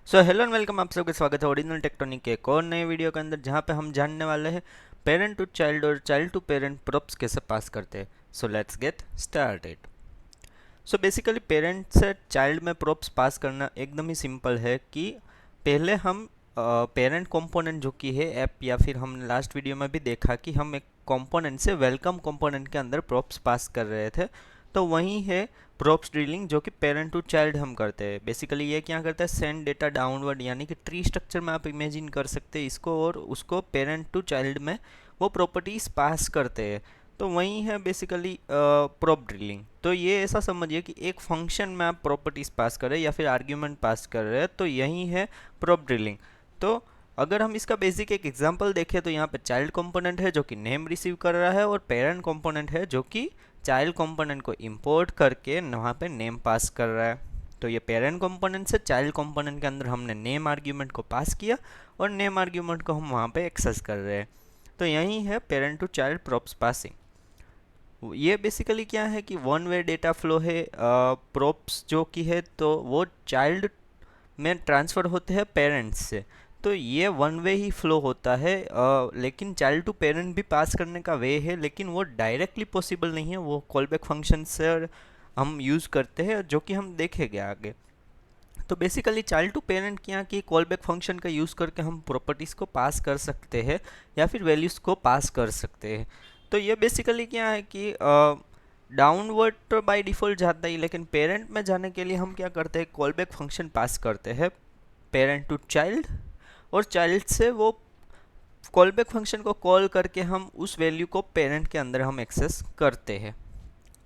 So hello and welcome, आप सबका स्वागत है ओरिजिनल टेक्टोनिक के एक और नए वीडियो के अंदर, जहाँ पे हम जानने वाले हैं पेरेंट टू चाइल्ड और चाइल्ड टू पेरेंट प्रॉप्स कैसे पास करते हैं। So let's get started. So basically parent से चाइल्ड में प्रॉप्स पास करना एकदम ही सिंपल है कि पहले हम पेरेंट कंपोनेंट जो कि है ऐप, या फिर हमने लास्ट वीडियो में भी देखा कि हम एक कंपोनेंट से वेलकम कंपोनेंट के अंदर प्रॉप्स पास कर रहे थे, तो वही है प्रॉप्स ड्रिलिंग जो कि पेरेंट टू चाइल्ड हम करते हैं। बेसिकली ये क्या करता है, सेंड डेटा डाउनवर्ड, यानी कि ट्री स्ट्रक्चर में आप इमेजिन कर सकते हैं इसको, और उसको पेरेंट टू चाइल्ड में वो प्रॉपर्टीज पास करते हैं। तो वही है बेसिकली प्रॉप ड्रिलिंग। तो ये ऐसा समझिए कि एक फंक्शन में आप प्रॉपर्टीज पास कर रहे हैं या फिर आर्ग्यूमेंट पास कर रहे हैं, तो यही है प्रॉप ड्रिलिंग। तो अगर हम इसका बेसिक एक एग्जांपल देखें तो यहाँ पे चाइल्ड कंपोनेंट है जो कि नेम रिसीव कर रहा है, और पेरेंट कंपोनेंट है जो कि चाइल्ड कंपोनेंट को इंपोर्ट करके वहाँ पे नेम पास कर रहा है। तो ये पेरेंट कंपोनेंट से चाइल्ड कंपोनेंट के अंदर हमने नेम आर्ग्यूमेंट को पास किया, और नेम आर्ग्यूमेंट को हम वहाँ पे एक्सेस कर रहे हैं। तो यही है parent to child props passing. ये बेसिकली क्या है कि वन वे डेटा फ्लो है। प्रॉप्स जो कि है तो वो चाइल्ड में ट्रांसफ़र होते हैं पेरेंट्स से, तो ये वन वे ही फ्लो होता है। लेकिन चाइल्ड टू पेरेंट भी पास करने का वे है, लेकिन वो डायरेक्टली पॉसिबल नहीं है, वो कॉलबैक फंक्शन से हम यूज़ करते हैं, जो कि हम देखेंगे आगे। तो बेसिकली चाइल्ड टू पेरेंट क्या कि कॉलबैक फंक्शन का यूज़ करके हम प्रॉपर्टीज़ को पास कर सकते हैं या फिर वैल्यूज़ को पास कर सकते हैं। तो ये बेसिकली क्या है कि डाउनवर्ड तो बाय डिफ़ॉल्ट जाता ही, लेकिन पेरेंट में जाने के लिए हम क्या करते हैं, कॉलबैक फंक्शन पास करते हैं पेरेंट टू चाइल्ड, और चाइल्ड से वो कॉलबैक फंक्शन को कॉल करके हम उस वैल्यू को पेरेंट के अंदर हम एक्सेस करते हैं।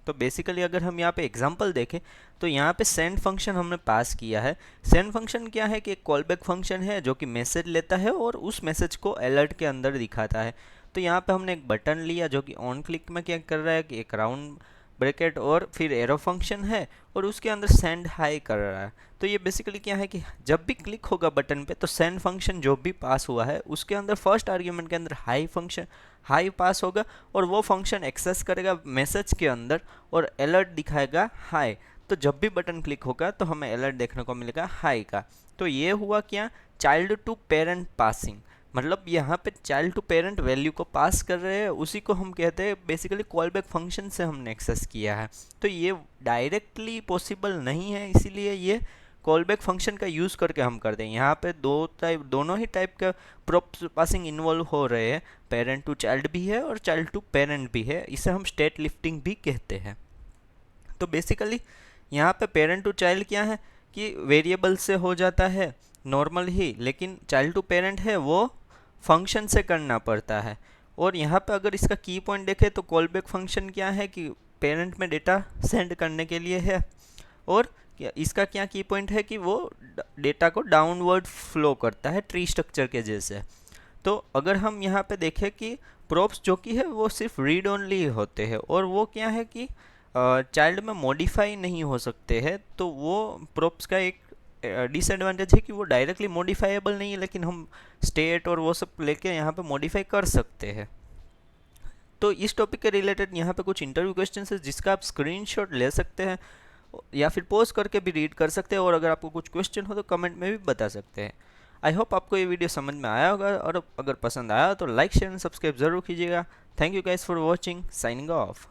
तो बेसिकली अगर हम यहाँ पे एग्जांपल देखें तो यहाँ पे सेंड फंक्शन हमने पास किया है। सेंड फंक्शन क्या है कि एक कॉलबैक फंक्शन है जो कि मैसेज लेता है और उस मैसेज को अलर्ट के अंदर दिखाता है। तो यहाँ पे हमने एक बटन लिया जो कि ऑन क्लिक में क्या कर रहा है कि एक राउंड ब्रैकेट और फिर एरो फंक्शन है, और उसके अंदर सेंड हाई कर रहा है। तो ये बेसिकली क्या है कि जब भी क्लिक होगा बटन पे तो सेंड फंक्शन जो भी पास हुआ है उसके अंदर फर्स्ट आर्ग्यूमेंट के अंदर हाई पास होगा, और वो फंक्शन एक्सेस करेगा मैसेज के अंदर और अलर्ट दिखाएगा हाई। तो जब भी बटन क्लिक होगा तो हमें अलर्ट देखने को मिलेगा हाई का। तो ये हुआ क्या, चाइल्ड टू पेरेंट पासिंग। मतलब यहाँ पे चाइल्ड टू पेरेंट वैल्यू को पास कर रहे हैं, उसी को हम कहते हैं बेसिकली कॉलबैक फंक्शन से हमने एक्सेस किया है। तो ये डायरेक्टली पॉसिबल नहीं है, इसीलिए ये कॉलबैक फंक्शन का यूज़ करके हम करते हैं। यहाँ पे दोनों ही टाइप का प्रॉप पासिंग इन्वॉल्व हो रहे हैं, पेरेंट टू चाइल्ड भी है और चाइल्ड टू पेरेंट भी है। इसे हम स्टेट लिफ्टिंग भी कहते हैं। तो बेसिकली यहाँ पे पेरेंट टू चाइल्ड क्या है कि वेरिएबल से हो जाता है नॉर्मल ही, लेकिन चाइल्ड टू पेरेंट है वो फंक्शन से करना पड़ता है। और यहाँ पे अगर इसका की पॉइंट देखें तो कॉलबैक फंक्शन क्या है कि पेरेंट में डेटा सेंड करने के लिए है, और इसका क्या की पॉइंट है कि वो डेटा को डाउनवर्ड फ्लो करता है ट्री स्ट्रक्चर के जैसे। तो अगर हम यहाँ पे देखें कि प्रॉप्स जो कि है वो सिर्फ रीड ओनली होते हैं, और वो क्या है कि चाइल्ड में मॉडिफाई नहीं हो सकते हैं। तो वो प्रॉप्स का एक डिसएडवांटेज है कि वो डायरेक्टली मॉडिफाइएबल नहीं है, लेकिन हम स्टेट और वो सब लेके यहाँ पे मॉडिफाई कर सकते हैं। तो इस टॉपिक के रिलेटेड यहाँ पे कुछ इंटरव्यू क्वेश्चन है जिसका आप स्क्रीनशॉट ले सकते हैं या फिर पॉज करके भी रीड कर सकते हैं, और अगर आपको कुछ क्वेश्चन हो तो कमेंट में भी बता सकते हैं। आई होप आपको ये वीडियो समझ में आया होगा, और अगर पसंद आया तो लाइक शेयर एंड सब्सक्राइब जरूर कीजिएगा। Thank you guys for watching, signing off.